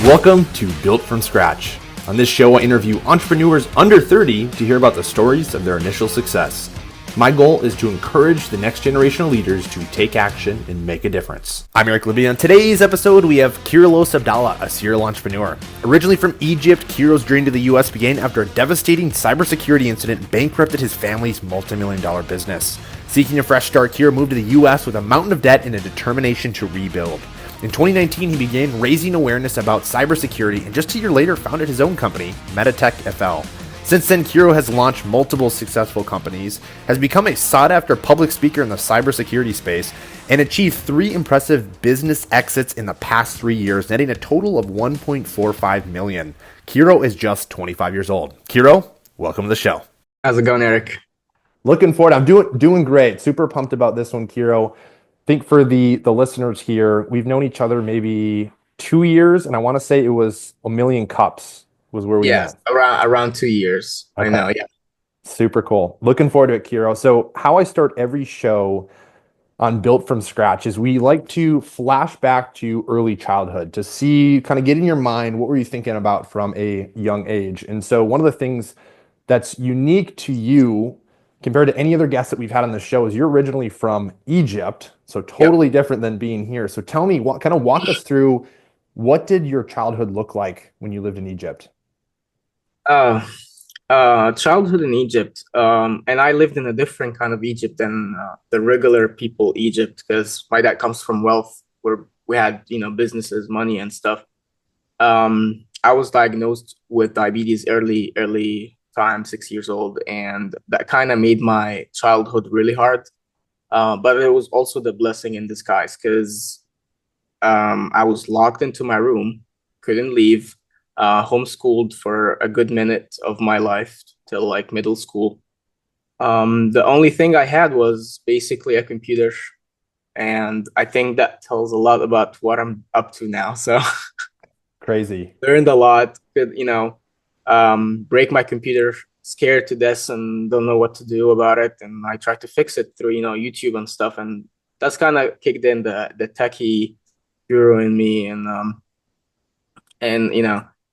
Welcome to Built from Scratch. On this show, I interview entrepreneurs under 30 to hear about the stories of their initial success. My goal is to encourage the next generation of leaders to take action and make a difference. I'm Eric Libby. On today's episode, we have Kirolos Abdalla, a serial entrepreneur. Originally from Egypt, Kiro's journey to the U.S. began after a devastating cybersecurity incident bankrupted his family's multimillion-dollar business. Seeking a fresh start, Kiro moved to the U.S. with a mountain of debt and a determination to rebuild. In 2019, he began raising awareness about cybersecurity and just a year later founded his own company, MetatechFL. Since then, Kiro has launched multiple successful companies, has become a sought-after public speaker in the cybersecurity space, and achieved 3 impressive business exits in the past 3 years, netting a total of $1.45 million. Kiro is just 25 years old. Kiro, welcome to the show. How's it going, Eric? Looking forward. I'm doing great. Super pumped about this one, Kiro. I think for the listeners here, we've known each other maybe 2 years, and I want to say it was a million cups was where we met. around 2 years. Okay. I know, yeah. Super cool. Looking forward to it, Kiro. So how I start every show on Built from Scratch is we like to flash back to early childhood to see, kind of get in your mind, what were you thinking about from a young age? And so one of the things that's unique to you compared to any other guest that we've had on the show is you're originally from Egypt, so totally different than being here. So tell me, walk us through, what did your childhood look like when you lived in Egypt? Childhood in Egypt, and I lived in a different kind of Egypt than the regular people Egypt, because my dad comes from wealth where we had, businesses, money and stuff. I was diagnosed with diabetes early time, 6 years old, and that kind of made my childhood really hard. But it was also the blessing in disguise, because I was locked into my room, couldn't leave, homeschooled for a good minute of my life till like middle school. The only thing I had was basically a computer, and I think that tells a lot about what I'm up to now. So Crazy. learned a lot, could, break my computer, scared to death and don't know what to do about it, and I tried to fix it through YouTube and stuff, and that's kind of kicked in the techie hero in me, and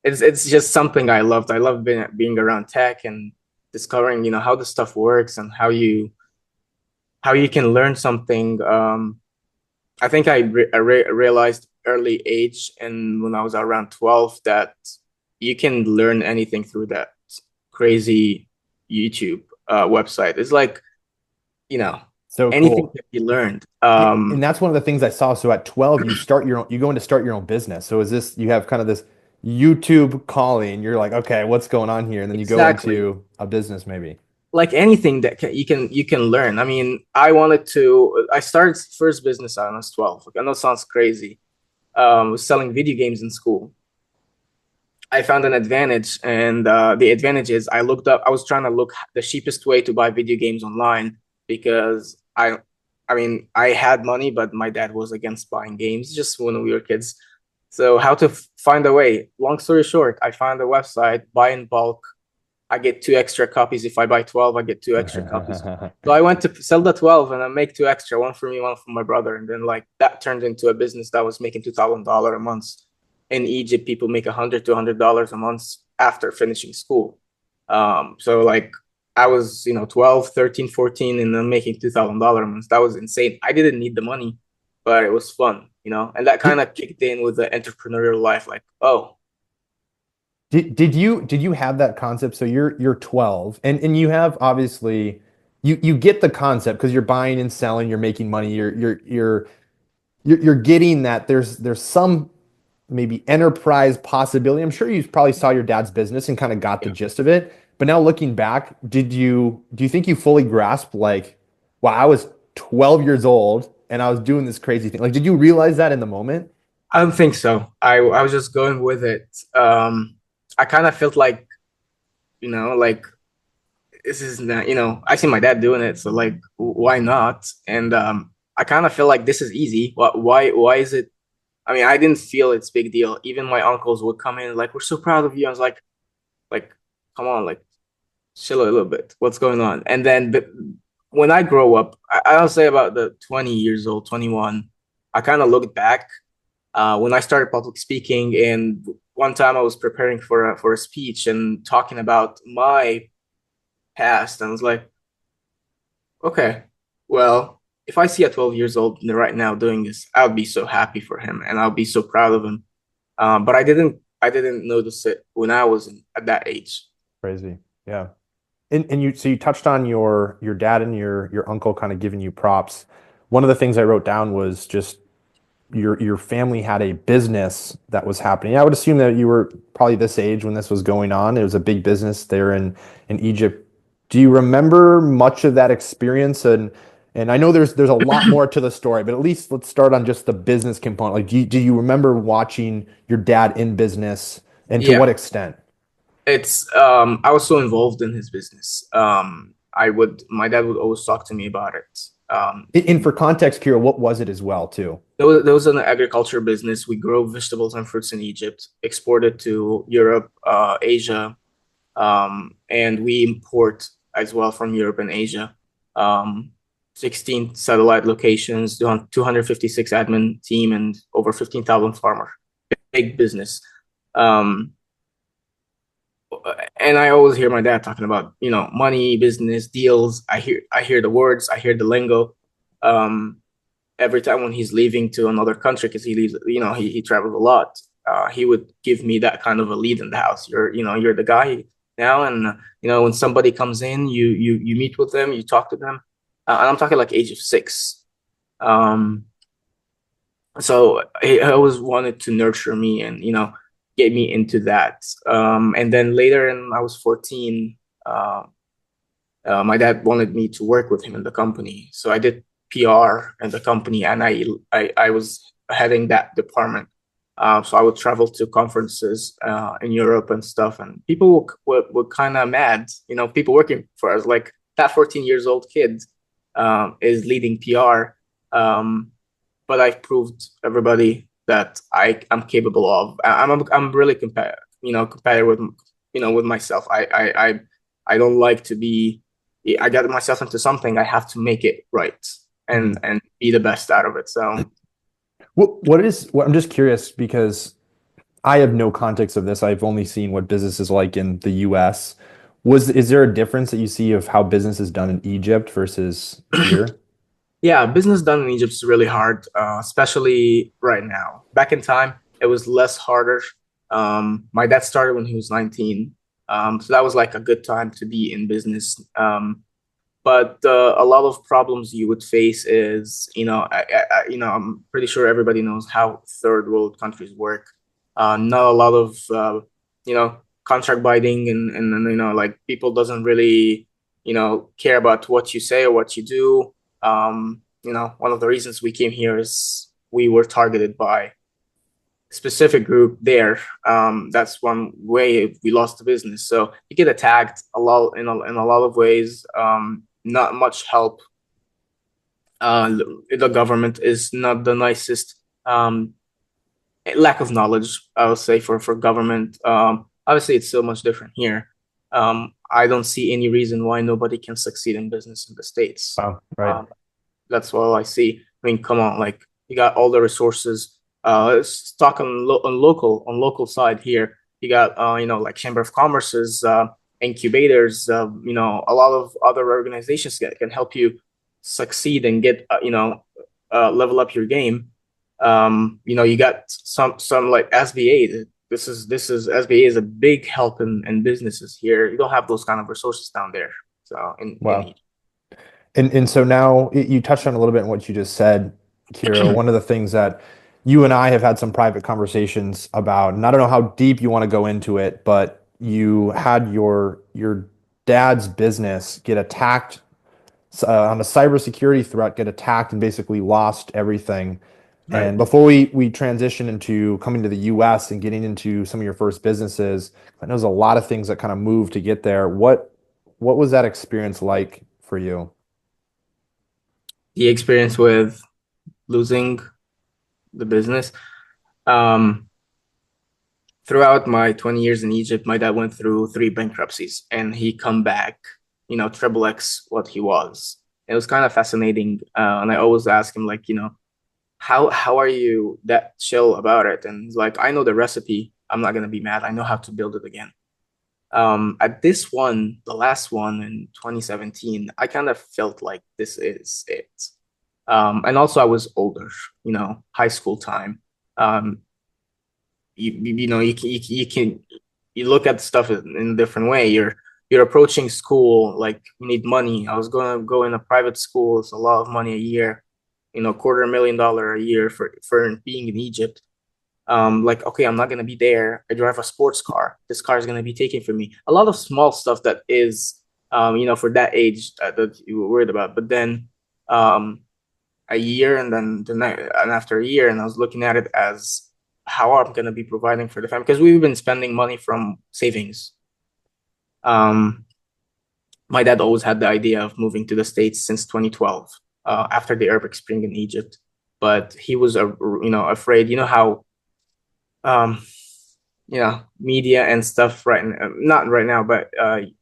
it's just something I loved. I love being around tech and discovering how the stuff works and how you can learn something. I think I realized early age, and when I was around 12, that you can learn anything through that crazy YouTube website. It's like, So anything cool. can be learned. And that's one of the things I saw. So at 12, you go in to start your own business. So is this, you have kind of this YouTube calling, you're like, okay, what's going on here? And then you go into a business maybe. Like anything that you can learn. I mean, I started first business when I was 12. I know it sounds crazy. Was selling video games in school. I found an advantage, and the advantage is I was trying to look the cheapest way to buy video games online, because I had money, but my dad was against buying games just when we were kids. So how to find a way? Long story short, I found a website, buy in bulk. I get 2 extra copies. If I buy 12, I get 2 extra copies. So I went to sell the 12 and I make 2 extra, one for me, one for my brother. And then that turned into a business that was making $2,000 a month. In Egypt, people make $100 to $200 a month after finishing school. So I was, 12, 13, 14, and then making $2,000 a month. That was insane. I didn't need the money, but it was fun, and that kind of kicked in with the entrepreneurial life. Did you have that concept? So you're 12 and you have, obviously, you get the concept because you're buying and selling, you're making money, you're getting that there's some maybe enterprise possibility. I'm sure you probably saw your dad's business and kind of got the gist of it. But now looking back, do you think you fully grasped, like, wow, I was 12 years old and I was doing this crazy thing? Like, did you realize that in the moment? I don't think so. I was just going with it. I kind of felt like, this is not, I see my dad doing it, so why not? And I kind of feel like this is easy. Why is it? I mean, I didn't feel it's big deal. Even my uncles would come in like, "We're so proud of you." I was like, come on, chill a little bit. What's going on? And then when I grow up, I'll say about the 20 years old, 21, I kind of looked back when I started public speaking, and one time I was preparing for a speech and talking about my past, and I was like, okay, well, if I see a 12 years old right now doing this, I would be so happy for him, and I'll be so proud of him. But I didn't notice it when I was at that age. Crazy. Yeah. And you touched on your dad and your uncle kind of giving you props. One of the things I wrote down was just your family had a business that was happening. I would assume that you were probably this age when this was going on. It was a big business there in Egypt. Do you remember much of that experience? And I know there's a lot more to the story, but at least let's start on just the business component. Like, do you remember watching your dad in business, and to what Yeah, extent? it's I was so involved in his business. My dad would always talk to me about it. And for context, Kira, what was it as well, too? There was an agriculture business. We grow vegetables and fruits in Egypt, export it to Europe, Asia, and we import as well from Europe and Asia. Um, 16 satellite locations, 256 admin team, and over 15,000 farmer. Big business. Um, and I always hear my dad talking about, money, business, deals. I hear the words, I hear the lingo. Um, every time when he's leaving to another country, because he leaves, he travels a lot. He would give me that kind of a lead in the house. You're the guy now, and when somebody comes in, you meet with them, you talk to them, and I'm talking like age of 6. Um, so he always wanted to nurture me and get me into that. And then later, when I was 14, my dad wanted me to work with him in the company, so I did PR in the company, and I was heading that department. So I would travel to conferences in Europe and stuff, and people were kind of mad. People working for us, like that 14 years old kid is leading PR. But I've proved everybody that I'm capable of. I'm really competitive with myself. I don't like to be. I got myself into something. I have to make it right and be the best out of it. So What I'm just curious because I have no context of this. I've only seen what business is like in the US. Is there a difference that you see of how business is done in Egypt versus here? yeah, business done in Egypt is really hard, especially right now. Back in time, it was less harder. My dad started when he was 19, so that was like a good time to be in business. But a lot of problems you would face is, I'm pretty sure everybody knows how third world countries work. Not a lot of, contract biting, and like people doesn't really, care about what you say or what you do. One of the reasons we came here is we were targeted by a specific group there. That's one way we lost the business. So you get attacked a lot in a lot of ways. Not much help. The government is not the nicest. Lack of knowledge, I would say, for government. Obviously, it's so much different here. I don't see any reason why nobody can succeed in business in the States. Wow, right. Um, that's all I see. I mean, come on, like you got all the resources. Let's talk on local side here. You got like Chamber of Commerce's incubators. A lot of other organizations that can help you succeed and get level up your game. You got some like SBA. This is SBA is a big help in businesses here. You don't have those kind of resources down there. So in Wow. And so now you touched on a little bit on what you just said, Kiro. One of the things that you and I have had some private conversations about, and I don't know how deep you want to go into it, but you had your dad's business get attacked on a cybersecurity threat, get attacked and basically lost everything. right. And before we transition into coming to the US and getting into some of your first businesses, I know there's a lot of things that kind of moved to get there. What was that experience like for you? The experience with losing the business. Um, Throughout my 20 years in Egypt, my dad went through 3 bankruptcies, and he come back, triple X what he was. It was kind of fascinating, and I always ask him, like, how are you that chill about it? And he's like, I know the recipe. I'm not gonna be mad. I know how to build it again. At this one, the last one in 2017, I kind of felt like this is it. And also I was older, high school time. Um, you know you look at stuff in a different way. You're approaching school like you need money. I was gonna go in a private school. It's a lot of money a year, $250,000 a year for being in Egypt. Like, okay, I'm not gonna be there. I drive a sports car. This car is gonna be taken from me. A lot of small stuff that is, for that age that you were worried about. But then, a year, and then and after a year, and I was looking at it as how I'm gonna be providing for the family because we've been spending money from savings. Um, my dad always had the idea of moving to the States since 2012, after the Arabic Spring in Egypt, but he was, afraid. You know how, um, media and stuff not right now, but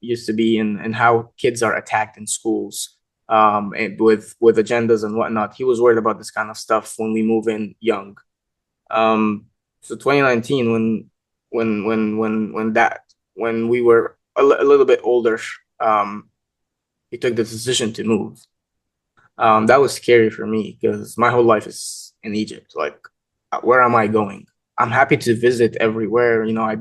used to be, and how kids are attacked in schools, and with agendas and whatnot. He was worried about this kind of stuff when we move in young. So 2019, when we were a little bit older, he took the decision to move. That was scary for me because my whole life is in Egypt. Like, where am I going? I'm happy to visit everywhere. I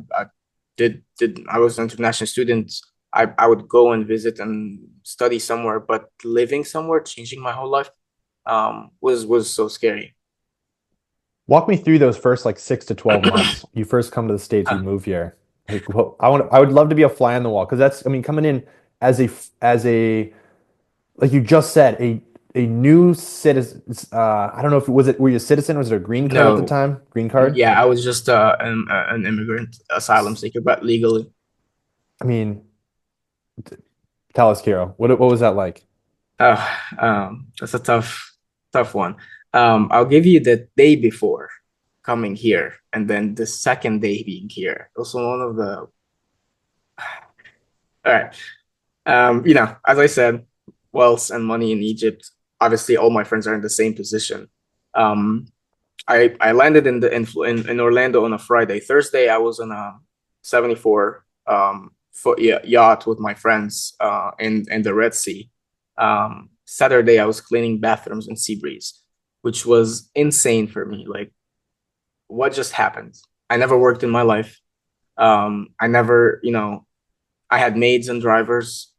was an international student. I would go and visit and study somewhere, but living somewhere, changing my whole life, was so scary. Walk me through those first like 6 to 12 months. You first come to the States, you move here. Like, well, I would love to be a fly on the wall because that's, I mean, coming in as a like you just said, a new citizen. I don't know if were you a citizen? Was it a green card at the No, time? Green card? yeah, I was just an immigrant asylum seeker, but legally. I mean, tell us, Kiro, what was that like? That's a tough one. I'll give you the day before coming here, and then the second day being here. Also, one of the. All right. As I said, wealth and money in Egypt. Obviously, all my friends are in the same position. Um, I landed in Orlando on a Friday. Thursday, I was on a 74 foot yacht with my friends in the Red Sea. Saturday, I was cleaning bathrooms in Seabreeze, which was insane for me. Like, what just happened? I never worked in my life. I never, I had maids and drivers.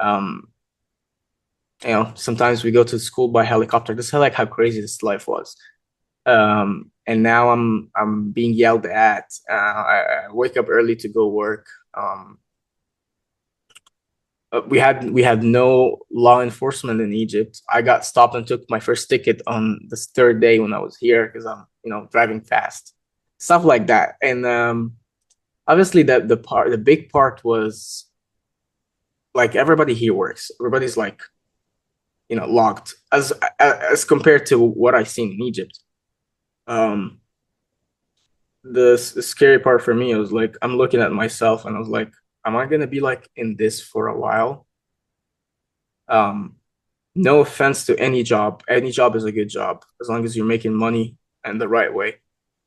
Um, Sometimes we go to school by helicopter. This is like how crazy this life was. And now I'm being yelled at. I wake up early to go work. We had no law enforcement in Egypt. I got stopped and took my first ticket on this third day when I was here because I'm driving fast, stuff like that. And obviously the big part was like everybody here works. Everybody's like locked as compared to what I've seen in Egypt. Um, the scary part for me was like I'm looking at myself and I was like, am I gonna be like in this for a while? Um, no offense to any job. Any job is a good job as long as you're making money and the right way.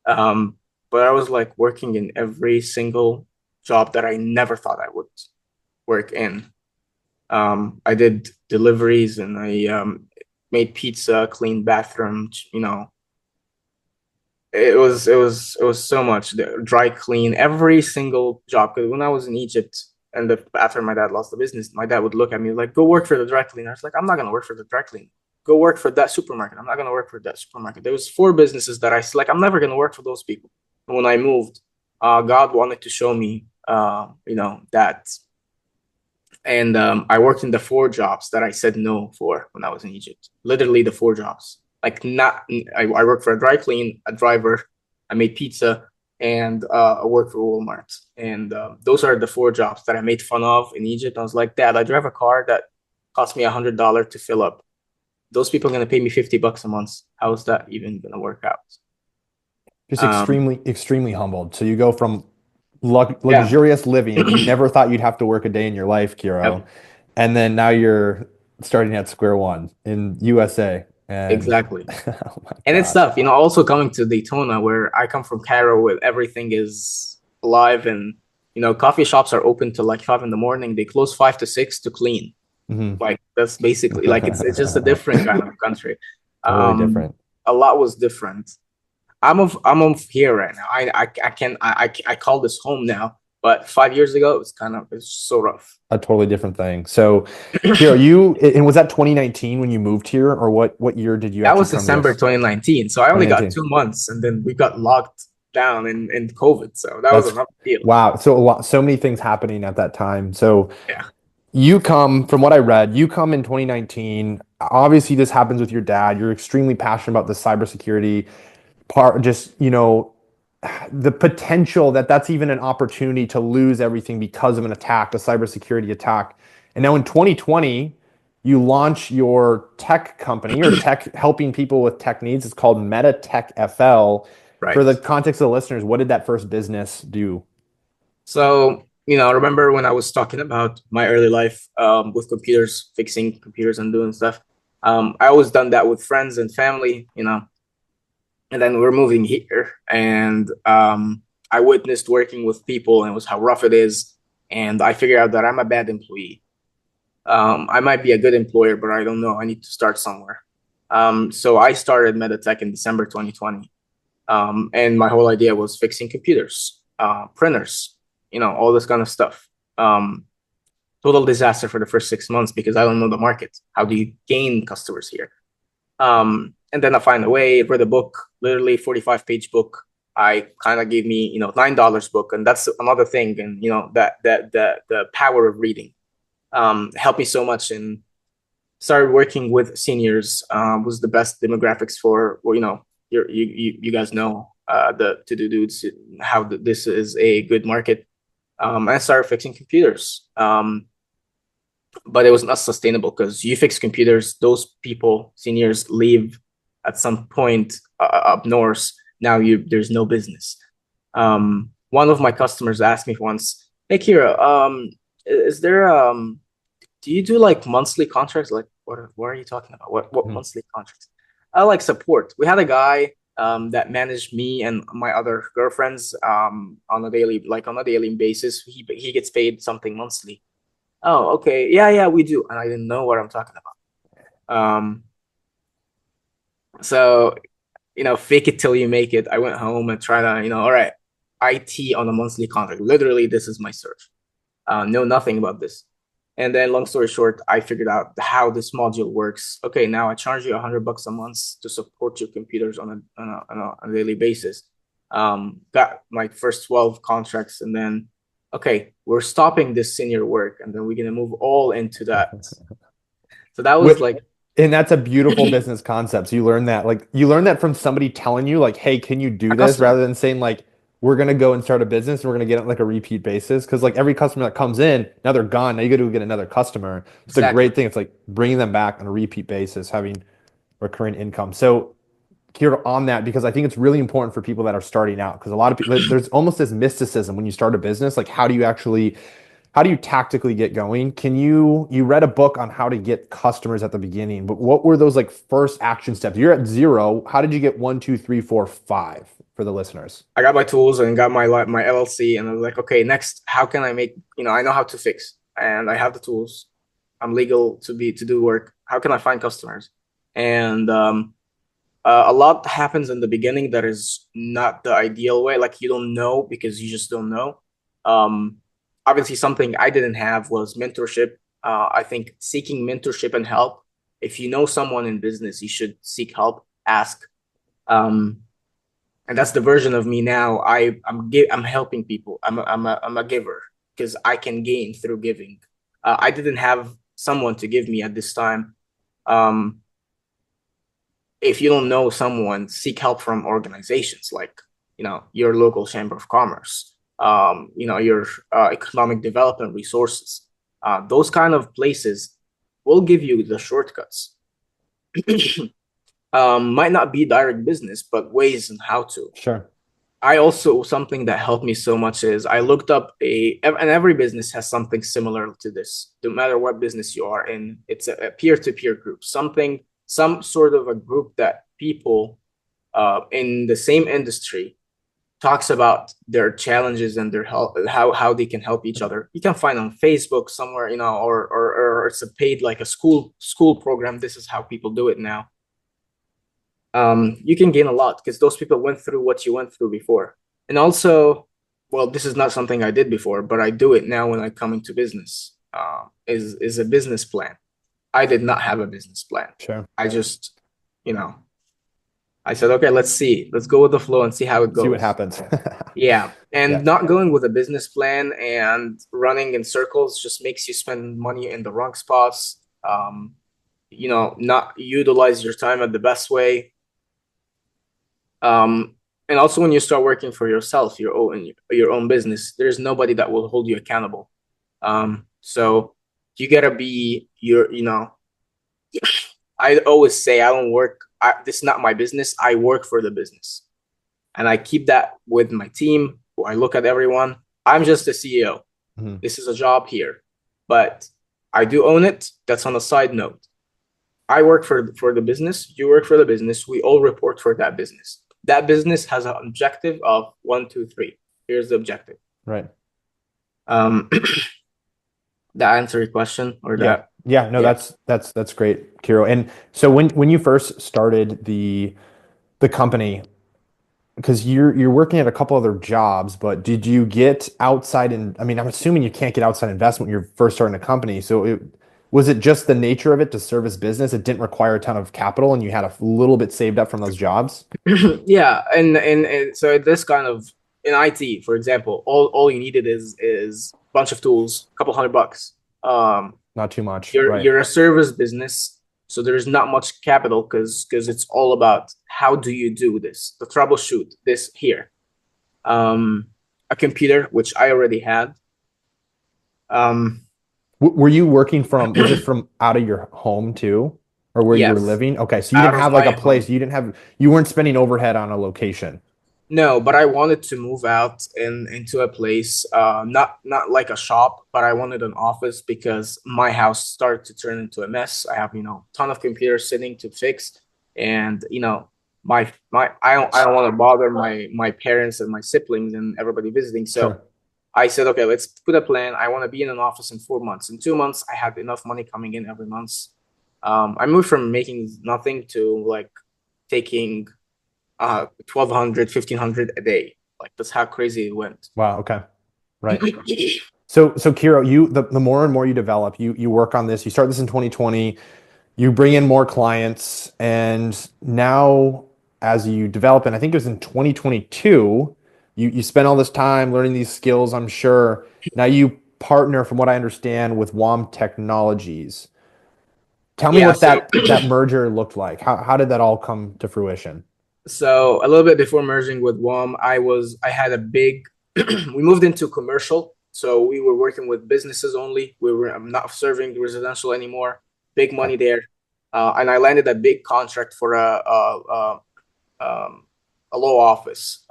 Um, but I was like working in every single job that I never thought I would work in. I did deliveries and I made pizza, cleaned bathrooms, it was so much. The dry clean, every single job. Because when I was in Egypt and after my dad lost the business, my dad would look at me like, "Go work for the dry cleaner." I was like, "I'm not gonna work for the dry cleaner. Go work for that supermarket. I'm not gonna work for that supermarket." There was four businesses that like, I'm never gonna work for those people. And when I moved, God wanted to show me, that. And I worked in the four jobs that I said no for when I was in Egypt. Literally the four jobs. Like not, I worked for a dry clean, a driver, I made pizza, and I worked for Walmart. And those are the four jobs that I made fun of in Egypt. I was like, Dad, I drive a car that cost me $100 to fill up. Those people are gonna pay me $50 a month. How is that even gonna work out? Just Um, extremely humbled. So you go from yeah. luxurious living. You never thought you'd have to work a day in your life, Kiro. Yep. And then now you're starting at square one in USA. And exactly. oh my And it's God. tough, also coming to Daytona, where I come from Cairo, where everything is alive, and coffee shops are open till like 5 in the morning. They close 5 to 6 to clean. Mhm. Like that's basically like it's just a different kind of country. Totally Um, different. a lot was different. I'm of here right now. I can I call this home now, but 5 years ago it's so rough. A totally different thing. So, Kiro, and was that 2019 when you moved here, or what year did you That actually was come to December us? 2019, so I only got 2019. 2 months, and then we got locked down in COVID. So that was That's another deal. wow. So many things happening at that time. So Yeah. you come, from what I read, you come in 2019. Obviously, this happens with your dad. You're extremely passionate about the cybersecurity part, just, the potential that that's even an opportunity to lose everything because of an attack, a cybersecurity attack. And now in 2020, you launch your tech company or tech helping people with tech needs. It's called MetatechFL. For Right. the context of the listeners, what did that first business do? So, remember when I was talking about my early life with computers, fixing computers and doing stuff. I always done that with friends and family, and then we're moving here, and I witnessed working with people and it was how rough it is, and I figured out that I'm a bad employee. I might be a good employer, but I don't know. I need to start somewhere. So I started Metatech in December 2020. And my whole idea was fixing computers, printers, all this kind of stuff. Total disaster for the first 6 months because I don't know the market. How do you gain customers here? And then I find a way, read a book, literally 45-page book. I kind of gave me, $9 book, and that's another thing. And that the power of reading helped me so much. And started working with seniors. Was the best demographics for, well, you guys know the to-do dudes, how this is a good market. I started fixing computers. But it was not sustainable because you fix computers, those people, seniors, leave at some point up north. Now there's no business. One of my customers asked me once, "Hey, Kira, is there do you do like monthly contracts? Like what are you talking about? What Mhm. monthly contracts?" I like support. We had a guy that managed me and my other girlfriends on a daily basis. He gets paid something monthly. Oh, okay. Yeah, yeah, we do. And I didn't know what I'm talking about. So, fake it till you make it. I went home and tried to, all right, IT on a monthly contract. Literally, this is my search. Know nothing about this. And then, long story short, I figured out how this module works. Okay, now I charge you $100 a month to support your computers on a daily basis. Got my first 12 contracts, and then okay, we're stopping this senior work, and then we're gonna move all into that. So that was like, And that's a beautiful business concept. So you learn that from somebody telling you like, "Hey, can you do a this?" customer. rather than saying like, "We're gonna go and start a business and we're gonna get it like a repeat basis." Because like every customer that comes in, now they're gone. Now you got to get another customer. It's a Exactly. great thing. It's like bringing them back on a repeat basis, having recurring income. So here on that, because I think it's really important for people that are starting out. Because a lot of people, there's almost this mysticism when you start a business. Like, how do you tactically get going? You read a book on how to get customers at the beginning, but what were those like first action steps? You're at zero. How did you get one, two, three, four, five for the listeners? I got my tools and got my LLC, and I was like, okay, next, how can I make, I know how to fix, and I have the tools. I'm legal to do work. How can I find customers? And a lot happens in the beginning that is not the ideal way. Like you don't know because you just don't know. Um, Obviously, something I didn't have was mentorship. I think seeking mentorship and help. If you know someone in business, you should seek help, ask. Um, and that's the version of me now. I'm helping people. I'm a giver because I can gain through giving. I didn't have someone to give me at this time. Um, if you don't know someone, seek help from organizations like your local chamber of commerce, your economic development resources. Those kind of places will give you the shortcuts. Might not be direct business, but ways and how to. Sure. I also, something that helped me so much is I looked up and every business has something similar to this. No matter what business you are in, it's a peer-to-peer group, something some sort of a group that people in the same industry talks about their challenges and their help, how they can help each other. You can find on Facebook somewhere, or it's a paid, like a school program. This is how people do it now. You can gain a lot because those people went through what you went through before. And also, well, this is not something I did before, but I do it now when I come into business. Is a business plan. I did not have a business plan. Sure. I just, I said, okay, let's go with the flow and see how it goes. See what happens. Yeah. And not going with a business plan and running in circles just makes you spend money in the wrong spots. Not utilize your time at the best way. And also when you start working for yourself, your own business, there's nobody that will hold you accountable. So you gotta be I always say I don't work. This is not my business. I work for the business, and I keep that with my team. I look at everyone. I'm just a CEO. Mm-hmm. This is a job here, but I do own it. That's on a side note. I work for the business. You work for the business. We all report for that business. That business has an objective of 1, 2, 3. Here's the objective. Right. That answer your question or that? Yeah. No, that's great, Kiro. And so when you first started the company, because you're working at a couple other jobs, but did you get outside? I mean, I'm assuming you can't get outside investment when you're first starting a company. So was it just the nature of it to service business? It didn't require a ton of capital, and you had a little bit saved up from those jobs. Yeah, and so this kind of in IT, for example, all you needed is a bunch of tools, a couple $100. Not too much. You're a service business, so there's not much capital because it's all about how do you do this, the troubleshoot this here. A computer, which I already had. Were you working was it from out of your home too, or where you were living? Okay, so you didn't have like a place. You weren't spending overhead on a location. No, but I wanted to move out into a place, not like a shop, but I wanted an office because my house started to turn into a mess. I have, ton of computers sitting to fix, and I don't want to bother my parents and my siblings and everybody visiting. So sure. I said, okay, let's put a plan. I want to be in an office in 4 months. In 2 months, I had enough money coming in every month. I moved from making nothing to like taking 1,200, 1,500 a day. Like that's how crazy it went. Wow. Okay. Right. So Kiro, the more and more you develop, you work on this, you start this in 2020, you bring in more clients, and now as you develop, and I think it was in 2022, you spend all this time learning these skills, I'm sure. Now you partner, from what I understand, with WOM Technologies. Tell me what that merger looked like. How did that all come to fruition? So a little bit before merging with WOM, I had a big, we moved into commercial. So we were working with businesses only. I'm not serving residential anymore. Big money there. And I landed a big contract for a law office,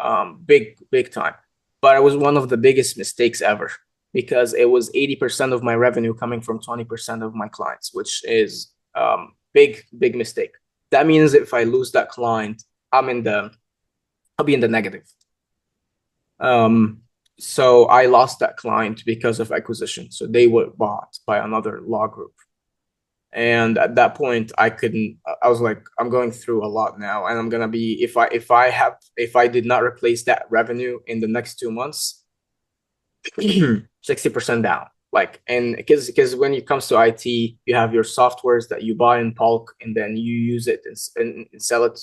big time. But it was one of the biggest mistakes ever because it was 80% of my revenue coming from 20% of my clients, which is big mistake. That means if I lose that client, I'll be in the negative. So I lost that client because of acquisition. So they were bought by another law group. And at that point, I was like, I'm going through a lot now. And I'm going to be, if I did not replace that revenue in the next 2 months, 60% down. Like, and because when it comes to IT, you have your softwares that you buy in bulk and then you use it and sell it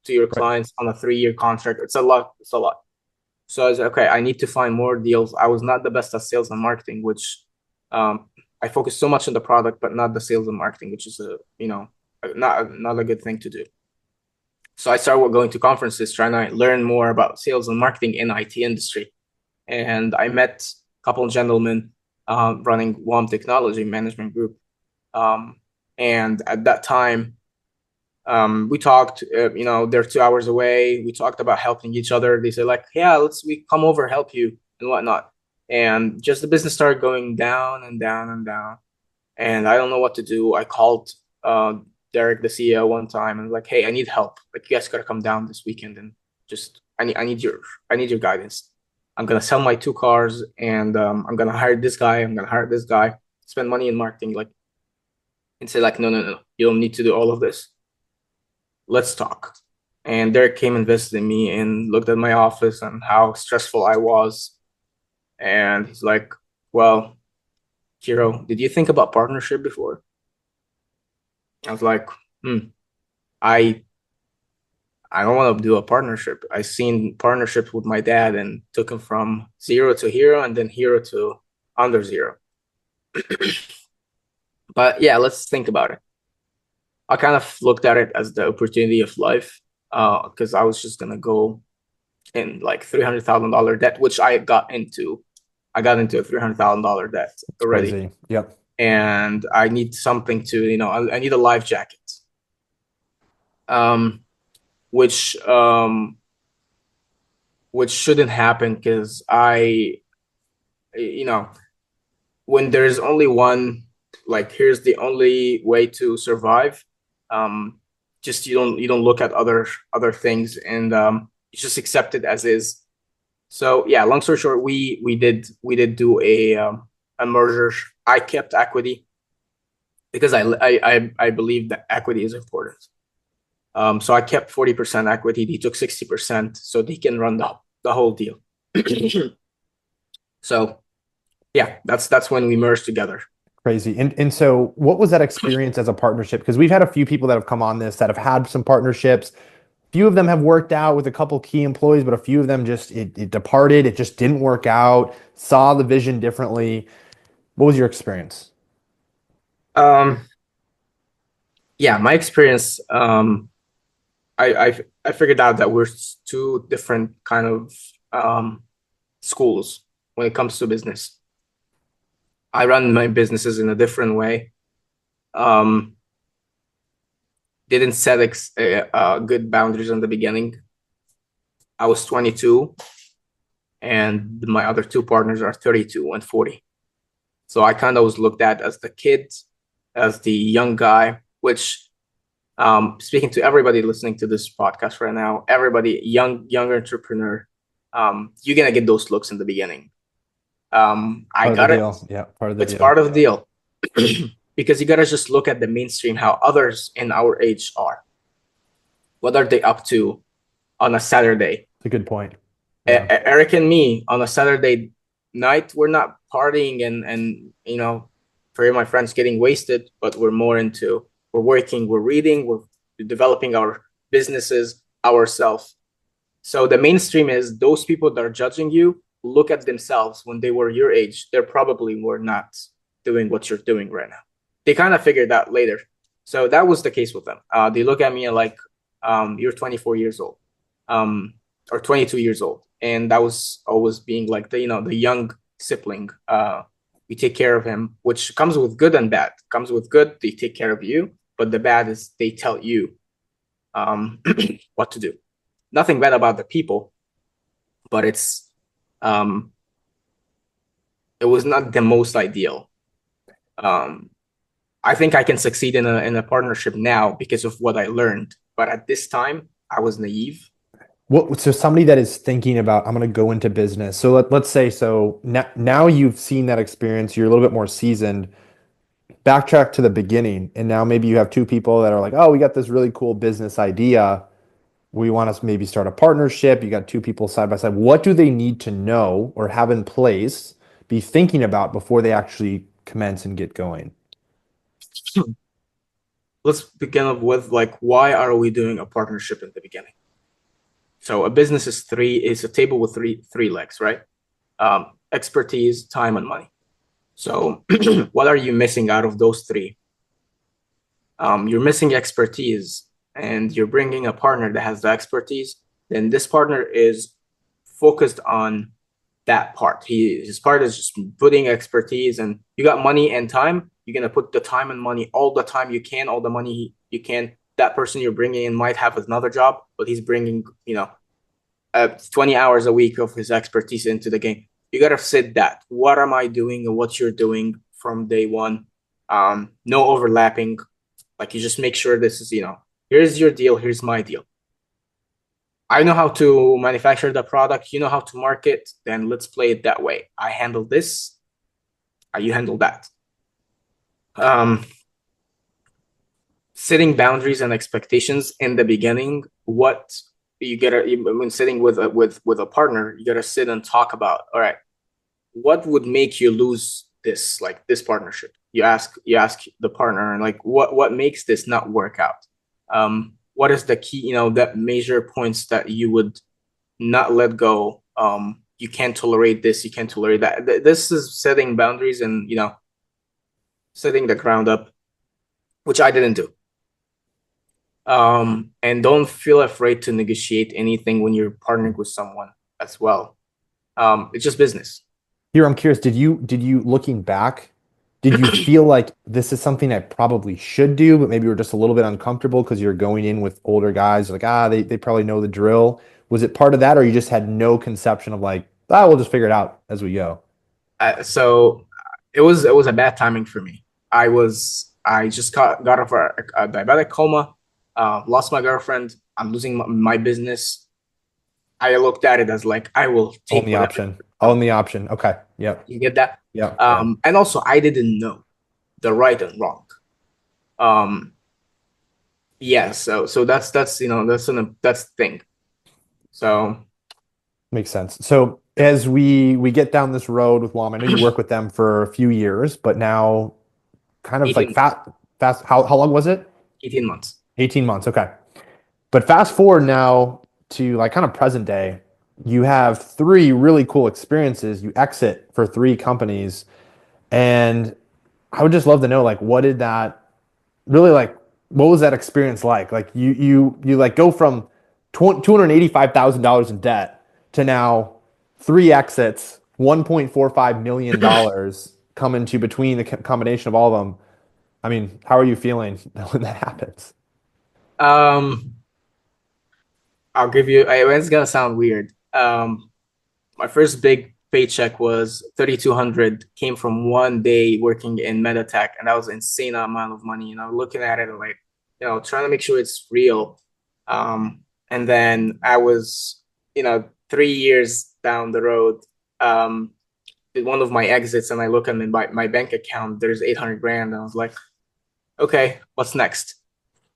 to your clients on a 3-year contract. It's a lot. So I was like, okay, I need to find more deals. I was not the best at sales and marketing, which I focused so much on the product, but not the sales and marketing, which is not a good thing to do. So I started going to conferences, trying to learn more about sales and marketing in IT industry. And I met a couple of gentlemen running WOM Technology Management Group. And at that time, we talked, they're 2 hours away. We talked about helping each other. They said like, yeah, we come over, help you and whatnot. And just the business started going down and down and down. And I don't know what to do. I called Derek, the CEO, one time and like, hey, I need help. Like, you guys gotta come down this weekend and just I need your guidance. I'm gonna sell my 2 cars and I'm gonna hire this guy. I'm gonna hire this guy. Spend money in marketing, like, and say like, no, you don't need to do all of this. Let's talk. And Derek came and visited me and looked at my office and how stressful I was. And he's like, well, Kiro, did you think about partnership before? I was like, I I don't want to do a partnership. I seen partnerships with my dad and took him from zero to hero and then hero to under zero. But yeah, let's think about it. I kind of looked at it as the opportunity of life, because I was just gonna go in like $300,000 debt, which I got into. I got into a $300,000 debt already. Crazy. Yep. And I need something to, I need a life jacket. Which shouldn't happen because when there's only one, like, here's the only way to survive. Just you don't look at other things, and you just accept it as is. So yeah, long story short, we did do a merger. I kept equity because I believe that equity is important. So I kept 40% equity. He took 60%, so they can run the whole deal. So yeah, that's when we merged together. Crazy. And so what was that experience as a partnership? Because we've had a few people that have come on this that have had some partnerships. Few of them have worked out with a couple key employees, but a few of them just it departed. It just didn't work out. Saw the vision differently. What was your experience? Um, yeah, my experience. I figured out that we're two different kind of schools when it comes to business. I run my businesses in a different way. Didn't set good boundaries in the beginning. I was 22, and my other two partners are 32 and 40. So I kind of was looked at as the kid, as the young guy, which, speaking to everybody listening to this podcast right now, everybody, young entrepreneur, you're gonna get those looks in the beginning. I got it. Yeah, part of the It's deal. part of the deal. Because you gotta just look at the mainstream, how others in our age are. What are they up to on a Saturday? It's a good point. Eric and me on a Saturday night, we're not partying and for my friends getting wasted, but we're working, we're reading, we're developing our businesses ourselves. So the mainstream is those people that are judging you look at themselves when they were your age. They probably were not doing what you're doing right now. They kind of figured that later. So that was the case with them. They look at me like, you're 24 years old, or 22 years old. And that was always being like the young sibling. We take care of him, which comes with good and bad. Comes with good, they take care of you, but the bad is they tell you what to do. Nothing bad about the people, but it was not the most ideal. I think I can succeed in a partnership now because of what I learned, but at this time I was naive. So somebody that is thinking about, I'm going to go into business. So let's say, so now you've seen that experience, you're a little bit more seasoned. Backtrack to the beginning, and now maybe you have two people that are like, oh, we got this really cool business idea. We want to maybe start a partnership. You got two people side by side. What do they need to know or have in place, be thinking about before they actually commence and get going? Let's begin with like, why are we doing a partnership in the beginning? So a business is a table with three legs, right? Expertise, time, and money. So what are you missing out of those three? You're missing expertise, and you're bringing a partner that has the expertise. Then this partner is focused on that part. His part is just putting expertise, and you got money and time. You're gonna put the time and money, all the time you can, all the money you can. That person you're bringing in might have another job, but he's bringing 20 hours a week of his expertise into the game. You gotta sit that. What am I doing and what you're doing from day one? No overlapping. Like you just make sure this is, here's your deal, here's my deal. I know how to manufacture the product, you know how to market, then let's play it that way. I handle this, you handle that. Setting boundaries and expectations in the beginning. What you gotta, when sitting with a partner, you gotta sit and talk about, all right, what would make you lose this, like this partnership? You ask the partner, and like what makes this not work out? What is the key, that major points that you would not let go? You can't tolerate this, you can't tolerate that. This is setting boundaries and, setting the ground up, which I didn't do. And don't feel afraid to negotiate anything when you're partnering with someone as well. It's just business. Here, I'm curious, did you looking back, did you feel like this is something I probably should do, but maybe you were just a little bit uncomfortable because you're going in with older guys, like, they probably know the drill. Was it part of that, or you just had no conception of like, we'll just figure it out as we go? So it was a bad timing for me. I just got off a diabetic coma, lost my girlfriend. I'm losing my business. I looked at it as like I will take Only whatever option. comes. Only option. Okay. Yep. You get that? Yep. Yep. And also I didn't know the right and wrong. Um, yeah. So that's the thing. So Makes sense. So as we get down this road with WOM, I know you work with them for a few years, but now kind of like 18 months. fast. How long was it? 18 months. 18 months. Okay. But fast forward now to like kind of present day, you have three really cool experiences. You exit for three companies. And I would just love to know, like, what did that really like? What was that experience like? Like you like go from $285,000 in debt to now three exits, $1.45 million coming to between the combination of all of them. I mean, how are you feeling when that happens? Um, I'll give you. It's gonna sound weird. My first big paycheck was 3,200. Came from one day working in Metatech, and that was an insane amount of money. Looking at it like, trying to make sure it's real. And then I was, 3 years down the road, did one of my exits, and I look at my bank account. There's 800 grand. And I was like, okay, what's next?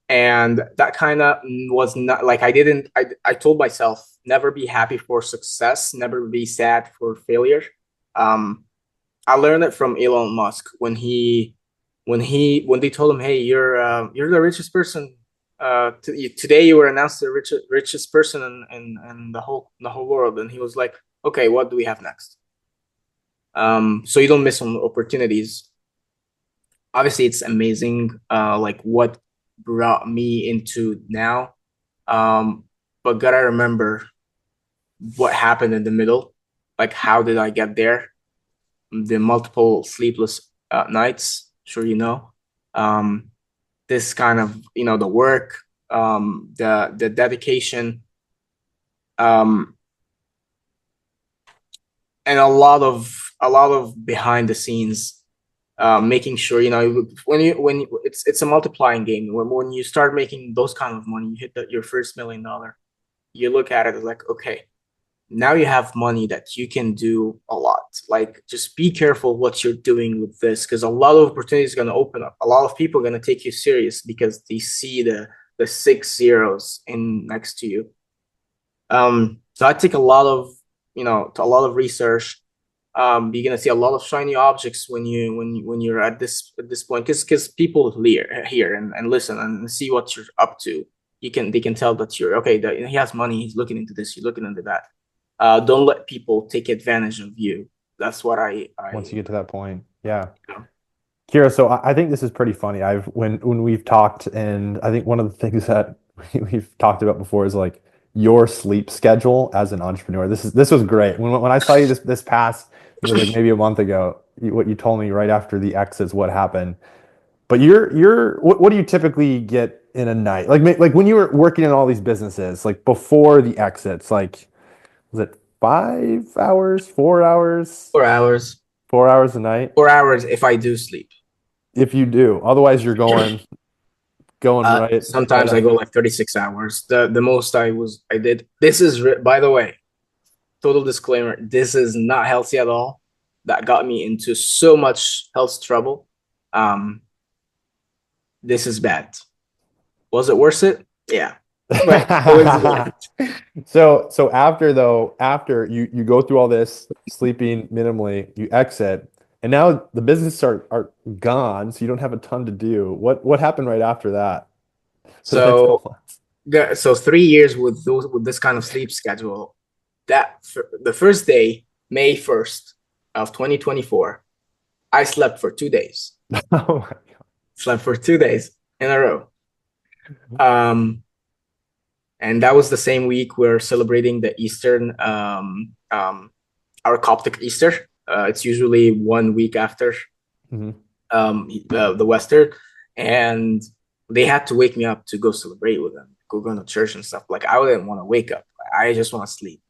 And that kind of was not like I told myself never be happy for success, never be sad for failure. um I learned it from Elon Musk when they told him, hey, you're the richest person, today you were announced the richest person in the whole world. And he was like, okay, what do we have next? So you don't miss on opportunities. Obviously it's amazing, like what brought me into now. But gotta remember what happened in the middle. Like, how did I get there? The multiple sleepless nights, sure, this kind of, the work, the dedication, um, and a lot of behind the scenes, making sure, it's a multiplying game. When you start making those kind of money, you hit your first $1 million, you look at it as like, okay, now you have money that you can do a lot. Like, just be careful what you're doing with this, because a lot of opportunities are going to open up. A lot of people are going to take you serious because they see the 6 zeros in next to you. So I take a lot of, a lot of research. You're gonna see a lot of shiny objects when you're at this point, because people hear and listen and see what you're up to. They can tell that you're okay. That he has money. He's looking into this. You're looking into that. Don't let people take advantage of you. That's what Once I you get to that point. Yeah. you know. Kira, so I think this is pretty funny. When we've talked, and I think one of the things that we've talked about before is like your sleep schedule as an entrepreneur. This was great. When I saw you this past, it was like maybe a month ago, what you told me right after the exits, what happened. But what do you typically get in a night? Like when you were working in all these businesses, like before the exits, like was it 5 hours, 4 hours, 4 hours. 4 hours a night? 4 hours if I do sleep. If you do, otherwise you're going going right Sometimes I up. go like 36 hours. The most I did. This is by the way, total disclaimer. This is not healthy at all. That got me into so much health trouble. This is bad. Was it worth it? Yeah, but it was worth it. So after you go through all this, sleeping minimally, you exit, and now the business are gone, so you don't have a ton to do. What happened right after that for the next So couple months? so 3 years with this kind of sleep schedule. The first day, May 1st of 2024, I slept for 2 days. Oh my Slept for 2 days in a row. And that was the same week we're celebrating the Eastern, our Coptic Easter. It's usually 1 week after God. the Western, and they had to wake me up to go celebrate with them, go to church and stuff. Like I didn't want to wake up. I just want to sleep.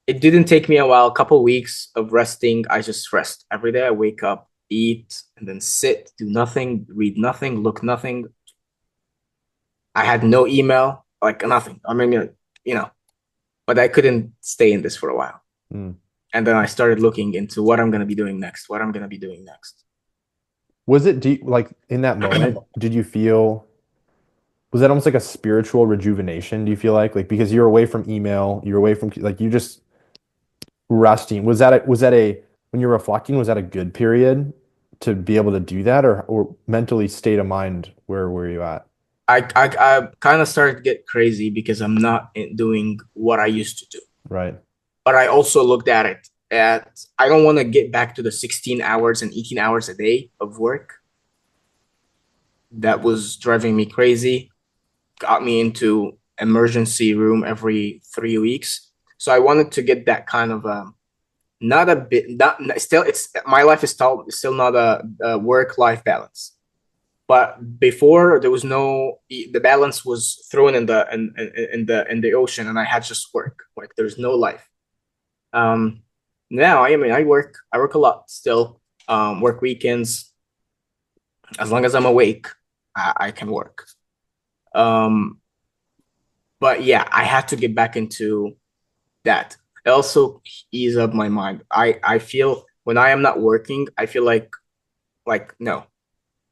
It didn't take me a while, a couple of weeks of resting. I just rest every day. I wake up, eat, and then sit, do nothing, read nothing, look nothing. I had no email, like nothing. I mean, but I couldn't stay in this for a while. Mm. And then I started looking into what I'm going to be doing next, what I'm going to be doing next. Was it deep, like in that moment, did you feel, was that almost like a spiritual rejuvenation, do you feel like because you're away from email, you're away from like you just resting. When you're reflecting, was that a good period to be able to do that, or mentally state of mind, where were you at? I kind of started to get crazy because I'm not doing what I used to do. Right. But I also looked at it at I don't want to get back to the 16 hours and 18 hours a day of work. That was driving me crazy. Got me into emergency room every 3 weeks. So I wanted to get that kind of not a bit not still it's my life is still not a work-life balance. But before there was no the balance was thrown in the ocean and I had just work. Like there's no life. Now I work a lot still. Work weekends. As long as I'm awake, I can work. But yeah, I had to get back into that. It also ease up my mind. I feel when I am not working, I feel like no,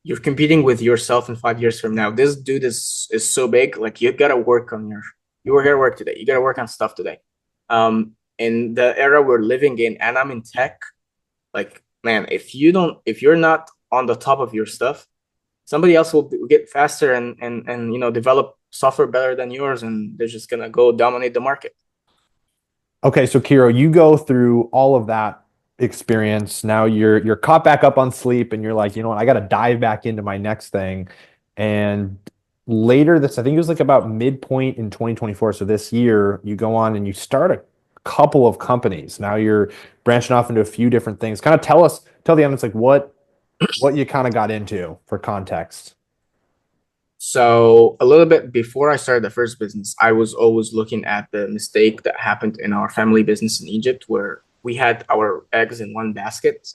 you're competing with yourself in 5 years from now. This dude is so big. Like you gotta work on you gotta work today. You gotta work on stuff today. In the era we're living in, and I'm in tech, like man, if you're not on the top of your stuff, somebody else will get faster and develop software better than yours, and they're just gonna go dominate the market. Okay, so Kiro, you go through all of that experience. Now you're caught back up on sleep, and you're like, you know what, I got to dive back into my next thing. And later this, I think it was like about midpoint in 2024. So this year, you go on and you start a couple of companies. Now you're branching off into a few different things. Kind of tell the audience like what you kind of got into for context. So a little bit before I started the first business, I was always looking at the mistake that happened in our family business in Egypt, where we had our eggs in one basket.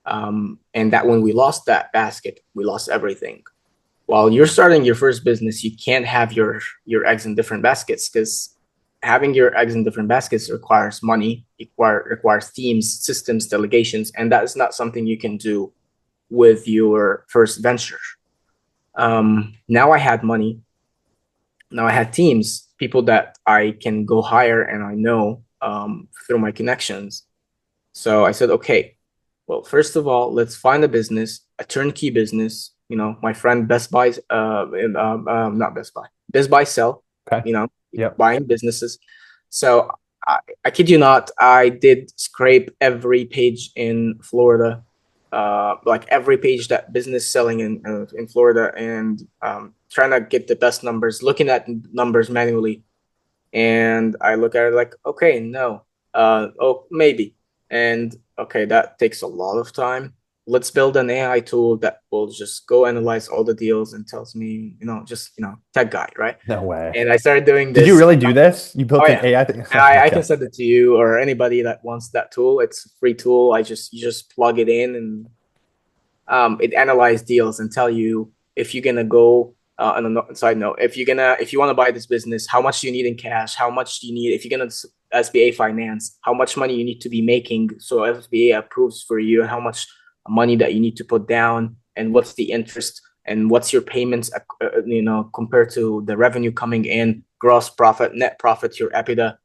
And that when we lost that basket, we lost everything. While you're starting your first business, you can't have your eggs in different baskets because having your eggs in different baskets requires money, requires teams, systems, delegations, and that is not something you can do with your first venture. Now I had money. Now I had teams, people that I can go hire and I know through my connections. So I said, okay, well, first of all, let's find a turnkey business. My friend Best Buy, not Best Buy, Best Buy sell, Okay. Yep. buying businesses. So I kid you not, I did scrape every page in Florida, like every page that business selling in Florida, and trying to get the best numbers, looking at numbers manually. And I look at it like, okay, no, oh, maybe. And okay, that takes a lot of time. Let's build an AI tool that will just go analyze all the deals and tells me, tech guy, right? No way. And I started doing Did you this. really do this? You built Oh an yeah. AI thing? And I Okay. can send it to you or anybody that wants that tool. It's a free tool. You just plug it in and it analyzes deals and tell you if you're gonna go. On a side note, if you want to buy this business, how much do you need in cash? How much do you need if you're gonna SBA finance? How much money you need to be making so SBA approves for you, and how much money that you need to put down, and what's the interest, and what's your payments, compared to the revenue coming in, gross profit, net profit, your EBITDA,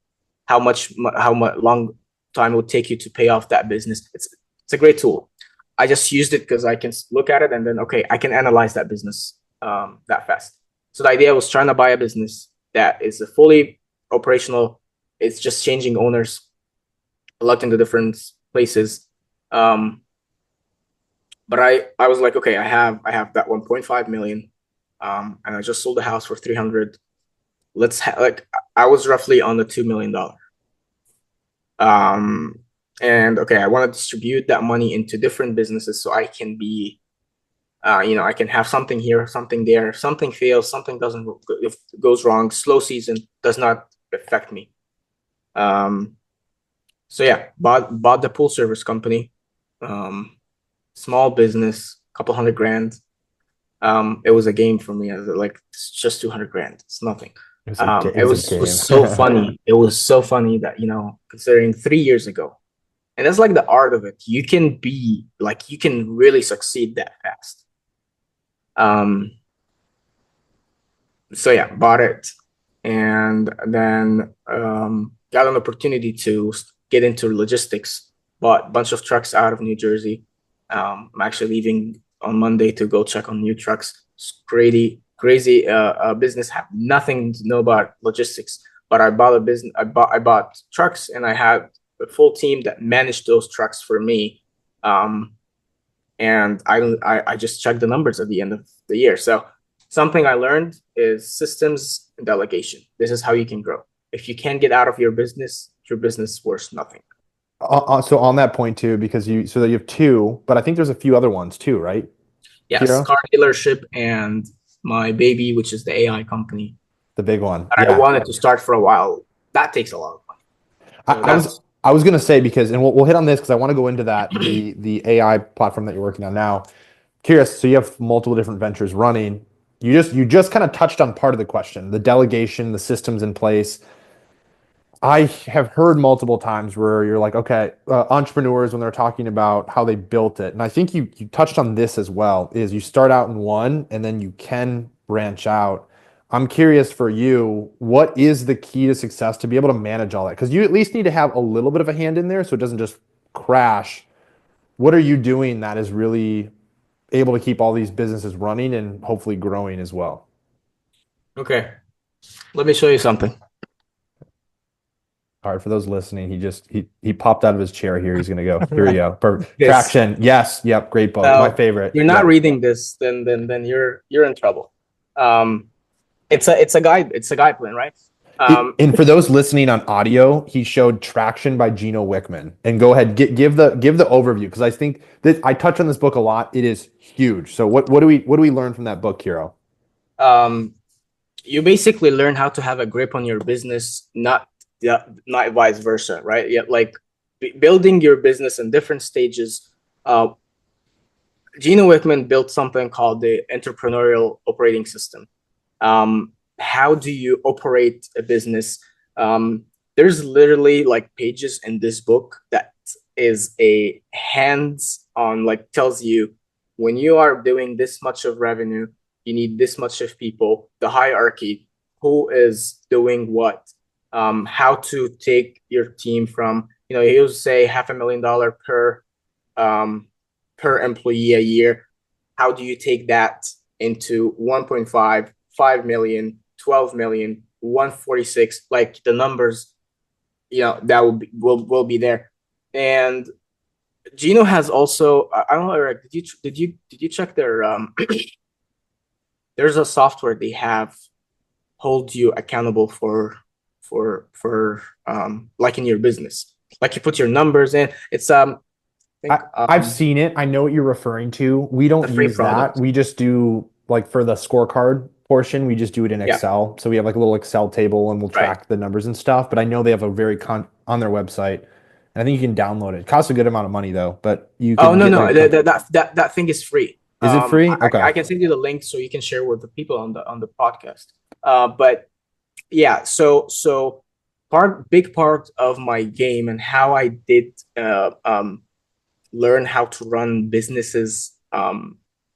how much long time it would take you to pay off that business. It's a great tool. I just used it because I can look at it and then okay, I can analyze that business that fast. So the idea was trying to buy a business that is a fully operational. It's just changing owners, electing to different places. But I was like, okay, I have that 1.5 million, and I just sold the house for 300. I was roughly on the $2 million. And okay, I want to distribute that money into different businesses so I can be I can have something here, something there. If something fails, something doesn't, if it goes wrong, slow season does not affect me. So yeah, bought the pool service company, small business, couple $100,000. It was a game for me. I was like, it's just $200,000. It's nothing. It was so funny. It was so funny that, considering 3 years ago, and that's like the art of it. You can really succeed that fast. So yeah, bought it, and then got an opportunity to get into logistics. Bought a bunch of trucks out of New Jersey. I'm actually leaving on Monday to go check on new trucks. It's crazy business. Have nothing to know about logistics, but I bought a business. I bought trucks, and I had a full team that managed those trucks for me. And I just checked the numbers at the end of the year. So something I learned is systems and delegation. This is how you can grow. If you can't get out of your business worth nothing. So on that point too, because you have two, but I think there's a few other ones too, right? Yes, Kiro? car dealership and my baby, which is the AI company. The big one. That I wanted to start for a while. That takes a lot of money. So I was gonna say, because, and we'll hit on this because I want to go into that the AI platform that you're working on now. Curious, so you have multiple different ventures running. You just kind of touched on part of the question, the delegation, the systems in place. I have heard multiple times where you're like, okay, entrepreneurs, when they're talking about how they built it, and I think you touched on this as well, is you start out in one and then you can branch out. I'm curious for you, what is the key to success to be able to manage all that? Because you at least need to have a little bit of a hand in there so it doesn't just crash. What are you doing that is really able to keep all these businesses running and hopefully growing as well? okay, let me show you something. All right, for those listening, he popped out of his chair here. He's gonna go. Here we go. Perfect. Traction. Yes. Yep. Great book. My favorite. You're not reading this, then you're in trouble. It's a guide. It's a guide plan, right? And for those listening on audio, he showed Traction by Gino Wickman. And go ahead, give the overview, because I think that I touch on this book a lot. It is huge. So what do we learn from that book, Kiro? You basically learn how to have a grip on your business, not vice versa, right? Yeah, like building your business in different stages. Gino Wickman built something called the entrepreneurial operating system. How do you operate a business? There's literally like pages in this book that is a hands-on, like tells you when you are doing this much of revenue, you need this much of people, the hierarchy, who is doing what, how to take your team from, he would say $500,000 per employee a year. How do you take that into 1.5, 5 million, 12 million, 146, like the numbers, that will be there. And Gino has also, I don't know, Eric, did you check their there's a software they have hold you accountable for like in your business, like you put your numbers in. It's I've seen it. I know what you're referring to. We don't use that. We just do, like, for the scorecard portion, we just do it in Excel. So we have like a little Excel table and we'll track the numbers and stuff. But I know they have a very on their website, And I think you can download it. It costs a good amount of money though, but you Oh can no, get no, like that thing is free. Is it free? Okay. I can send you the link so you can share with the people on the podcast. But yeah, so big part of my game and how I did learn how to run businesses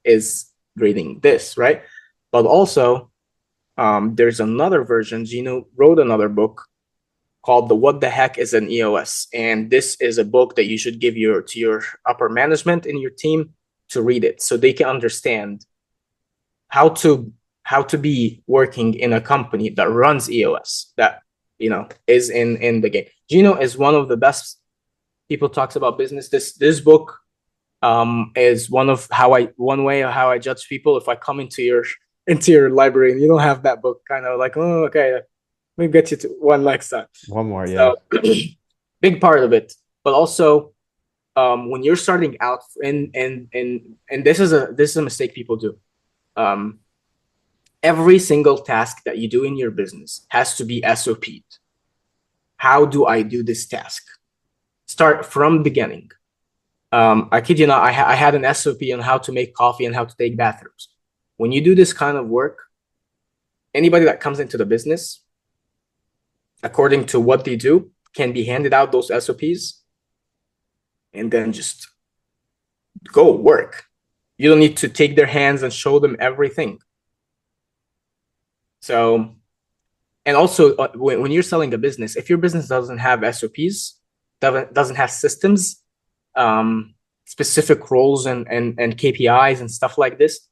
is reading this, right? But also, there's another version. Gino wrote another book called "The What the Heck is an EOS," and this is a book that you should give to your upper management in your team to read it, so they can understand how to be working in a company that runs EOS, that is in the game. Gino is one of the best people talks about business. This book is one way of how I judge people. If I come into your library and you don't have that book, kind of like, oh, okay, let me get you to one next time. One more, yeah. So big part of it, but also when you're starting out, and this is a mistake people do. Every single task that you do in your business has to be SOP'd. How do I do this task? Start from beginning. I kid you not, I had an SOP on how to make coffee and how to take bathrooms. When you do this kind of work, anybody that comes into the business, according to what they do, can be handed out those SOPs and then just go work. You don't need to take their hands and show them everything. So, and also when you're selling a business, if your business doesn't have SOPs, doesn't have systems, specific roles and KPIs and stuff like this,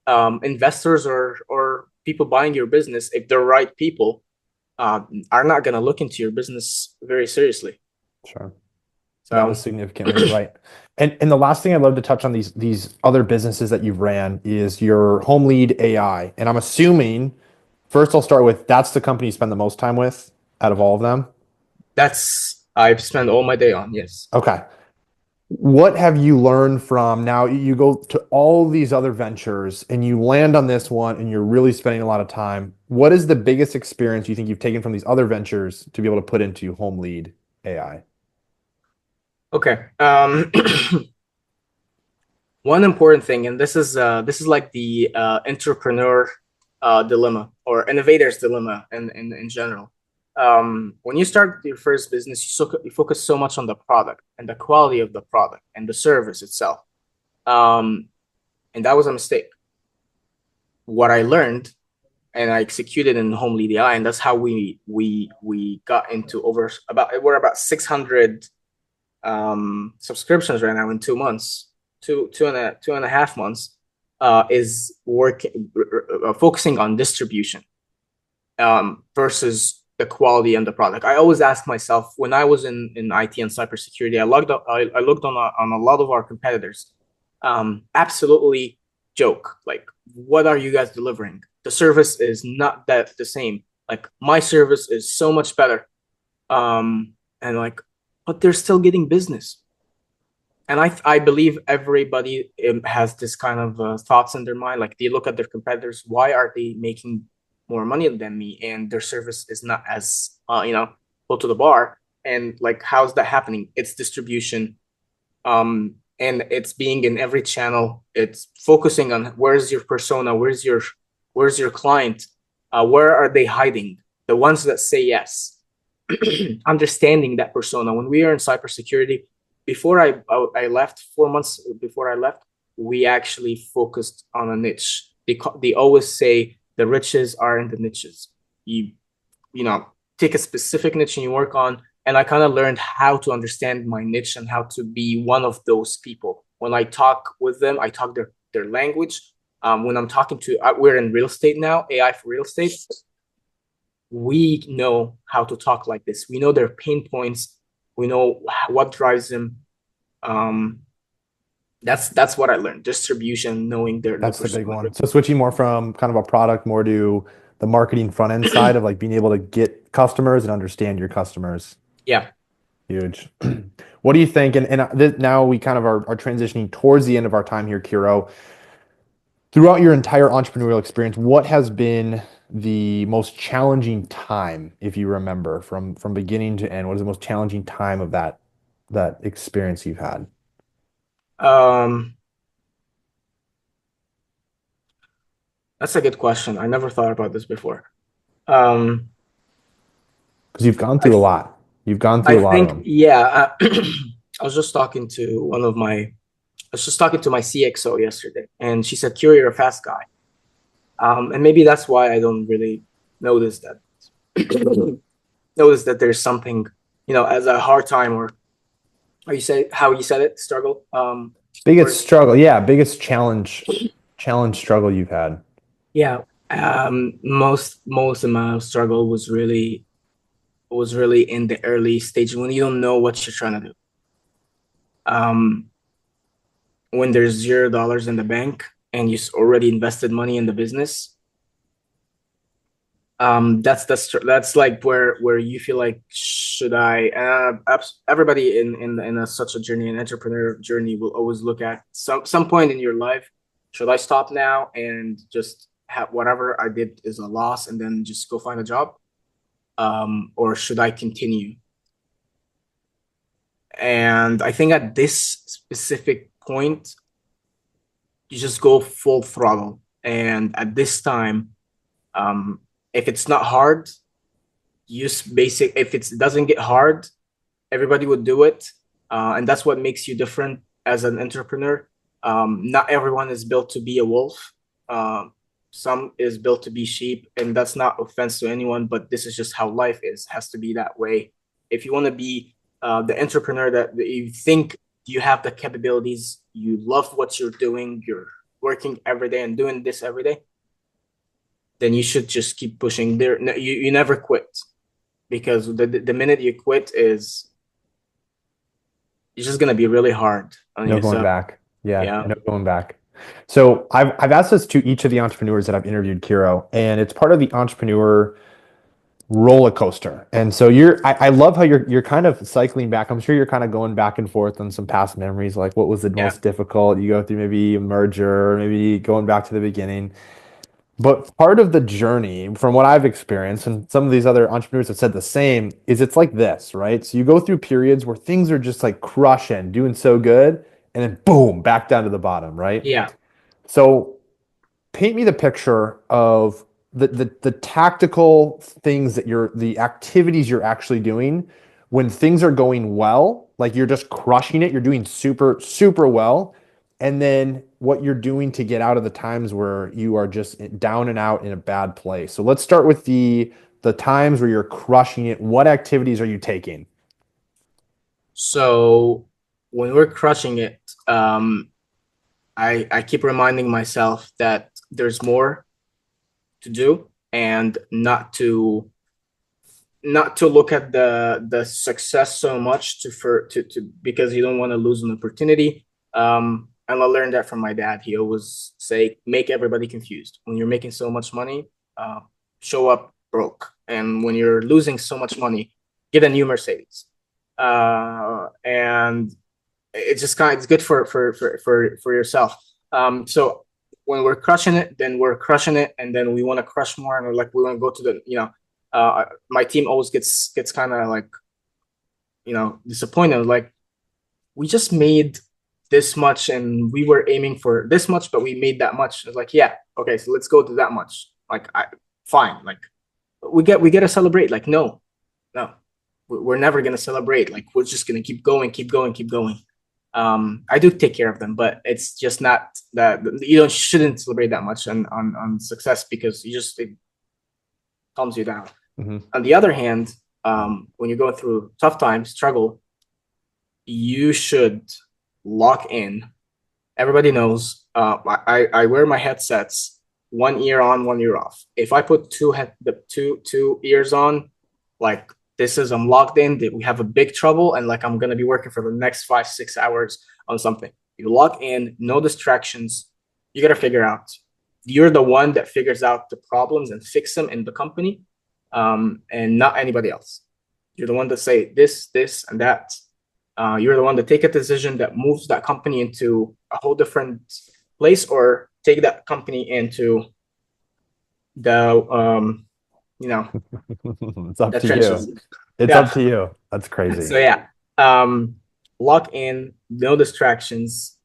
investors or people buying your business, if they're right people, are not going to look into your business very seriously. Sure. So that was significantly right. And the last thing I'd love to touch on these other businesses that you've ran is your Homelead.ai. And I'm assuming, first I'll start with, that's the company you spend the most time with out of all of them? I've spent all my day on, yes. Okay. What have you learned from now? You go to all these other ventures and you land on this one and you're really spending a lot of time. What is the biggest experience you think you've taken from these other ventures to be able to put into Homelead.ai? Okay. One important thing, and this is like the entrepreneur dilemma or innovator's dilemma in general. When you start your first business, you focus so much on the product and the quality of the product and the service itself. And that was a mistake. What I learned and I executed in Homelead.ai, and that's how we got into we're about 600 subscriptions right now in 2 months, two and a half months, is focusing on distribution versus the quality and the product. I always ask myself, when I was in IT and cybersecurity, I looked on a lot of our competitors. Absolutely joke, like, what are you guys delivering? The service is not that the same. Like, my service is so much better. And like, but they're still getting business. And I believe everybody has this kind of thoughts in their mind. Like, they look at their competitors. Why are they making more money than me? And their service is not as, go to the bar. And like, how's that happening? It's distribution. And it's being in every channel. It's focusing on where's your persona, where's your client, where are they hiding? The ones that say yes. Understanding that persona. When we are in cybersecurity, before I left, 4 months before I left, we actually focused on a niche. They always say the riches are in the niches. You take a specific niche and you work on. And I kind of learned how to understand my niche and how to be one of those people. When I talk with them, I talk their language. When I'm talking we're in real estate now, AI for real estate. We know how to talk like this. We know their pain points. We know what drives them. That's what I learned. Distribution, knowing That's the big one. So switching more from kind of a product more to the marketing front end side of like being able to get customers and understand your customers. Yeah. Huge. What do you think? And now we kind of are transitioning towards the end of our time here, Kiro. Throughout your entire entrepreneurial experience, what has been the most challenging time, if you remember, from beginning to end? What is the most challenging time of that that experience you've had? Um, that's a good question. I never thought about this before. Um, Because you've gone I through a lot. You've gone I through a lot of think, them. yeah. I was just talking to I was just talking to my CXO yesterday, and she said, "Kiro, you're a fast guy." And maybe that's why I don't really notice that notice that there's something, as a hard time, or you say how you said it, struggle. Biggest Or struggle, yeah, biggest struggle you've had. yeah, most of my struggle was really in the early stage when you don't know what you're trying to do. Um, when there's $0 in the bank and you already invested money in the business, that's like where you feel like, should I? Everybody in such a journey, an entrepreneur journey, will always look at some point in your life. Should I stop now and just have whatever I did is a loss and then just go find a job, or should I continue? And I think at this specific point, you just go full throttle. And at this time, um, if it's not hard, use basic. If it doesn't get hard, everybody would do it, and that's what makes you different as an entrepreneur. Not everyone is built to be a wolf. Some is built to be sheep, and that's not offense to anyone, but this is just how life is. Has to be that way. If you want to be the entrepreneur that you think you have the capabilities, you love what you're doing, you're working every day and doing this every day, then you should just keep pushing. You never quit, because the minute you quit is it's just gonna be really hard on No going yourself. back. Yeah, Yeah. no going back. So I've asked this to each of the entrepreneurs that I've interviewed, Kiro, and it's part of the entrepreneur roller coaster. And so I love how you're kind of cycling back. I'm sure you're kind of going back and forth on some past memories, like what was the Yeah. most difficult? You go through maybe a merger, maybe going back to the beginning. But part of the journey, from what I've experienced, and some of these other entrepreneurs have said the same, is it's like this, right? So you go through periods where things are just like crushing, doing so good, and then boom, back down to the bottom, right? Yeah. So paint me the picture of the tactical things that the activities you're actually doing when things are going well, like you're just crushing it, you're doing super, super well, and then what you're doing to get out of the times where you are just down and out in a bad place. So let's start with the times where you're crushing it. What activities are you taking? So when we're crushing it, I keep reminding myself that there's more to do, and not to look at the success so much to because you don't want to lose an opportunity. And I learned that from my dad. He always say, make everybody confused. When you're making so much money, show up broke, and when you're losing so much money, get a new Mercedes. And it's good for yourself. So when we're crushing it, then we're crushing it, and then we want to crush more, and we want to go to my team always gets kind of like, disappointed. Like, we just made this much, and we were aiming for this much, but we made that much. It's like, yeah, okay, so let's go to that much. Like, fine. Like, we get to celebrate. Like, no, no, we're never gonna celebrate. Like, we're just gonna keep going, keep going, keep going. I do take care of them, but it's just not that you don't shouldn't celebrate that much on success, because it calms you down. Mhm. On the other hand, when you're going through tough times, struggle, you should lock in. Everybody knows. I wear my headsets 1 ear on, 1 ear off. If I put two ears on, like, this is, I'm locked in. That we have a big trouble, and like, I'm gonna be working for the next 5-6 hours on something. You lock in, no distractions. You gotta figure out. You're the one that figures out the problems and fix them in the company, and not anybody else. You're the one that say this, and that. You're the one that take a decision that moves that company into a whole different place, or take that company into the you know It's up the to you. trenches. It's up Yeah. to you. That's crazy. So yeah. Um, lock in, no distractions.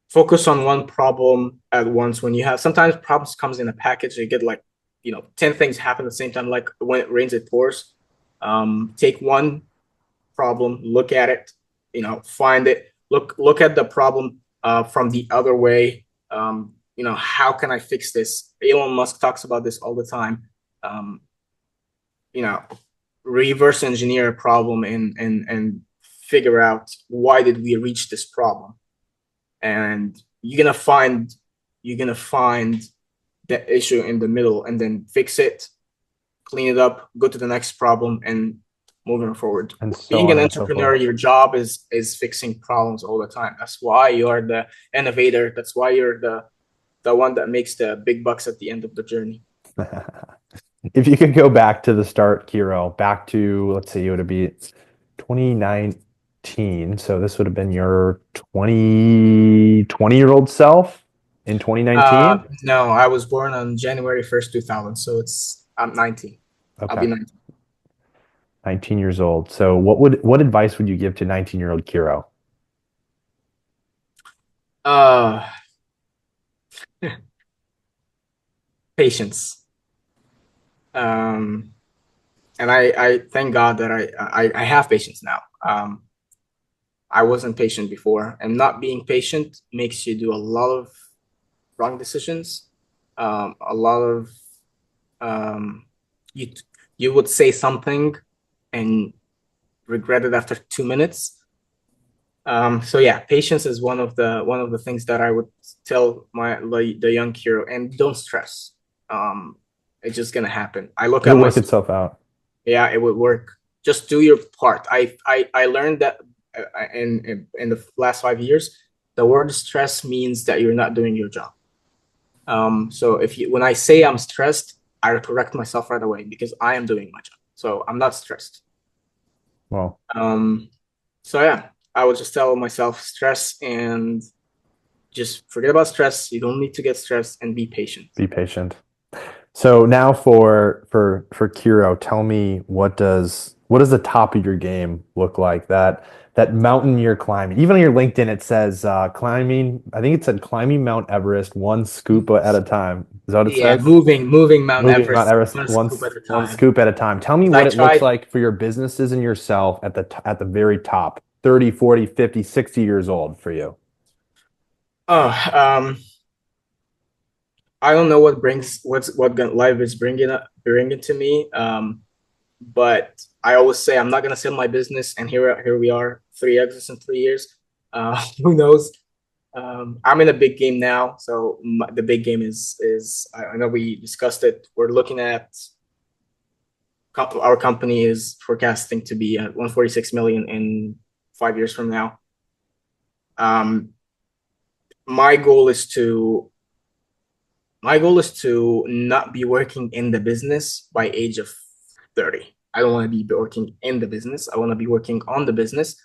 Focus on one problem at once. When you have sometimes problems comes in a package, you get like 10 things happen at the same time, like when it rains it pours. Take one problem, look at it, find it, look at the problem from the other way. How can I fix this? Elon Musk talks about this all the time. um, you know Reverse engineer a problem and figure out why did we reach this problem. And you're gonna find the issue in the middle and then fix it, clean it up, go to the next problem, and moving forward. And so Being on an and so entrepreneur, forth. your job is fixing problems all the time. That's why you are the innovator. That's why you're the one that makes the big bucks at the end of the journey. If you could go back to the start, Kiro, back to, let's see, it would be 2019. So this would have been your 20-year-old self in 2019? No, I was born on January 1st, 2000. So I'm 19. I'll Okay, be 19. 19 years old. So what advice would you give to 19-year-old Kiro? Uh, Patience. Um, and I thank God that I have patience now. I wasn't patient before, and not being patient makes you do a lot of wrong decisions. A lot of um, you you would say something and regret it after 2 minutes. So yeah, patience is one of the things that I would tell the young hero, and don't stress. Um, it's just gonna happen. I look at It'll work myself. itself out. Yeah, it would work. Just do your part. I learned that in the last 5 years, the word stress means that you're not doing your job. So when I say I'm stressed, I correct myself right away because I am doing my job. So I'm not stressed. Well, Um, so yeah, I would just tell myself stress and just forget about stress. You don't need to get stressed and be patient. be patient. So now for Kiro, tell me what does the top of your game look like? That mountain you're climbing. Even on your LinkedIn, it says climbing. I think it said climbing Mount Everest one scoop at a time. Is that what it Yeah, says? moving Mount Moving Mount Everest Everest one scoop at a one time. scoop at a time. Tell me 'Cause what I it looks tried. like for your businesses and yourself at the very top, 30, 40, 50, 60 years old for you. Oh, I don't know life is bringing to me. But I always say I'm not gonna sell my business, and here we are, three exits in 3 years. Who knows? I'm in a big game now, so the big game is I know we discussed it. We're looking at our company is forecasting to be at 146 million in 5 years from now. Um, my goal is to not be working in the business by age of 30. I don't want to be working in the business. I want to be working on the business.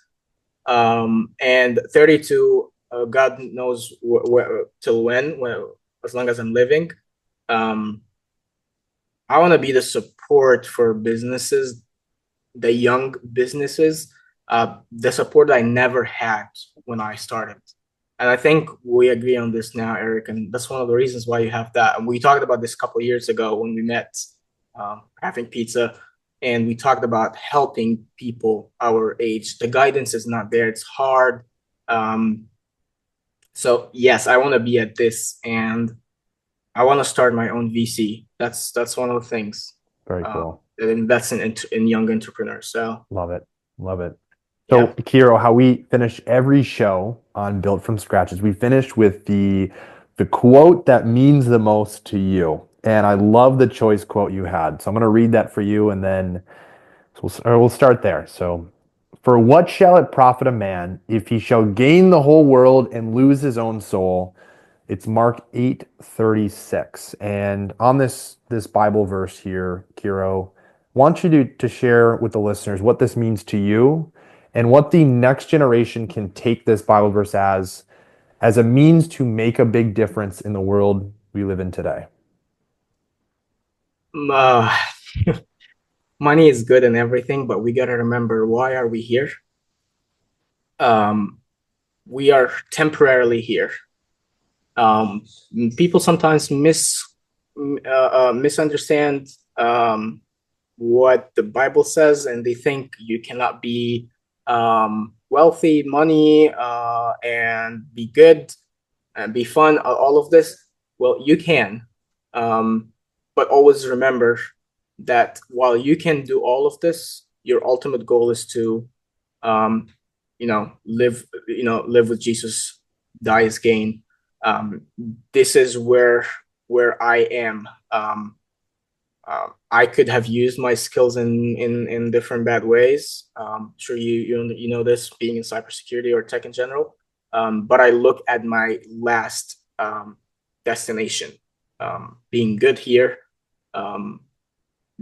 And 32, God knows till when, as long as I'm living. Um, I want to be the support for businesses, the young businesses, the support I never had when I started. And I think we agree on this now, Eric, and that's one of the reasons why you have that. And we talked about this a couple of years ago when we met, having pizza, and we talked about helping people our age. The guidance is not there; it's hard. Um, so yes, I want to be at this, and I want to start my own VC. That's one of the things Very cool. that invests in young entrepreneurs. So Love it. Love it. So, yeah. Kiro, how we finish every show on Built from Scratch is we finish with the quote that means the most to you. And I love the choice quote you had. So I'm going to read that for you and then we'll start there. So, for what shall it profit a man if he shall gain the whole world and lose his own soul? It's Mark 8:36. And on this Bible verse here, Kiro, I want you to share with the listeners what this means to you and what the next generation can take this Bible verse as a means to make a big difference in the world we live in today. Uh, money is good and everything, but we got to remember, why are we here? We are temporarily here. People sometimes misunderstand what the Bible says, and they think you cannot be wealthy, money, and be good and be fun, all of this. Well, you can, but always remember that while you can do all of this, your ultimate goal is to, live with Jesus, die is gain. This is where I am. I could have used my skills in different bad ways. Sure, you know this, being in cybersecurity or tech in general. But I look at my last destination, being good here,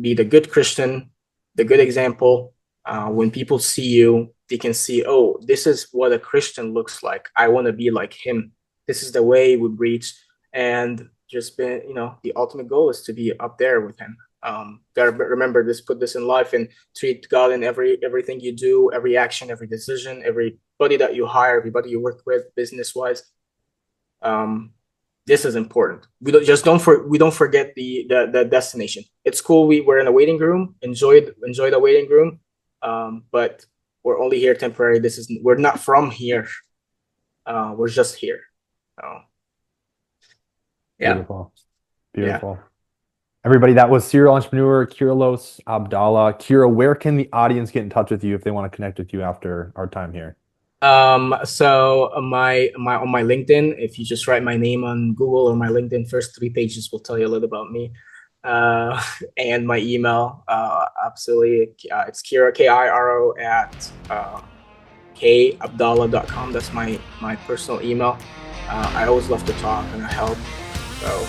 be the good Christian, the good example. When people see you, they can see, oh, this is what a Christian looks like. I want to be like him. This is the way we preach. And just been, the ultimate goal is to be up there with him. Gotta remember this, put this in life, and treat God in everything you do, every action, every decision, everybody that you hire, everybody you work with, business wise. This is important. We don't forget the destination. It's cool. We're in a waiting room. Enjoy the waiting room. But we're only here temporary. We're not from here. We're just here. Yeah. Beautiful. Yeah. Everybody, that was serial entrepreneur Kirolos Abdalla. Kiro, where can the audience get in touch with you if they want to connect with you after our time here? So on my LinkedIn, if you just write my name on Google or my LinkedIn, first 3 pages will tell you a little about me. And my email, absolutely, it's Kiro, Kiro at kabdalla.com. That's my personal email. I always love to talk and help. So